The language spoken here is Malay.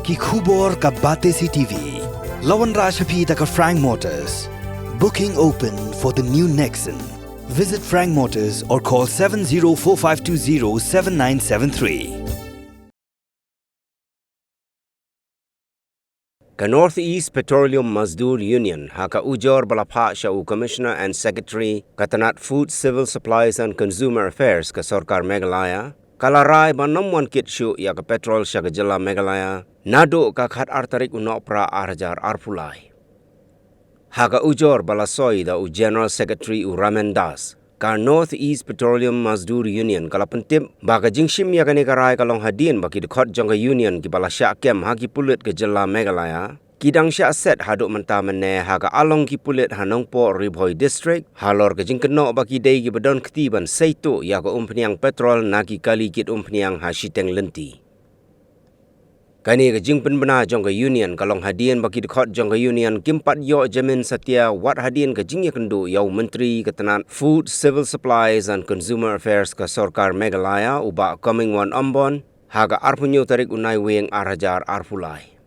ki khubor ka bate si TV. Lawan Rashapi taka Frank Motors. Booking open for the new Nexon. Visit Frank Motors or call 7045207973. Ka Northeast Petroleum Mazdoor Union haka ujor balapa siya u Commissioner and Secretary katanat Food, Civil Supplies and Consumer Affairs ka Sarkar Meghalaya, kalaray banamwan kit siya ya ka Petrol siya ka Jilla Meghalaya, Naduh ka khat Tarik u Nohprah arjar arpulay. Haka ujor balasoy da u General Secretary u Ramen Das, ka Northeast Petroleum Mazdoor Union kalapentip baka jingshim ya ka nikaray kalong hadin baki dekot jangka union ki balasya kem haki pulit ke Jilla Meghalaya, kidang siya set haduk mentamene haka along ki pulit hanongpo Ribhoy District, halor ke jingkeno baki day ki badon ketiban seitu ya ka umpniang Petrol naki kali kit umpniang hasiteng lenti. Kani ke jingpen bena jangka union kalong hadin baki dekot jangka union kimpat yo jamin setia wat hadin ke jingya kendu yau Menteri Ketenan Food, Civil Supplies and Consumer Affairs ke Sarkar Meghalaya uba coming one Ambon haga arpunyo tarik unai weng arhajar arpulai.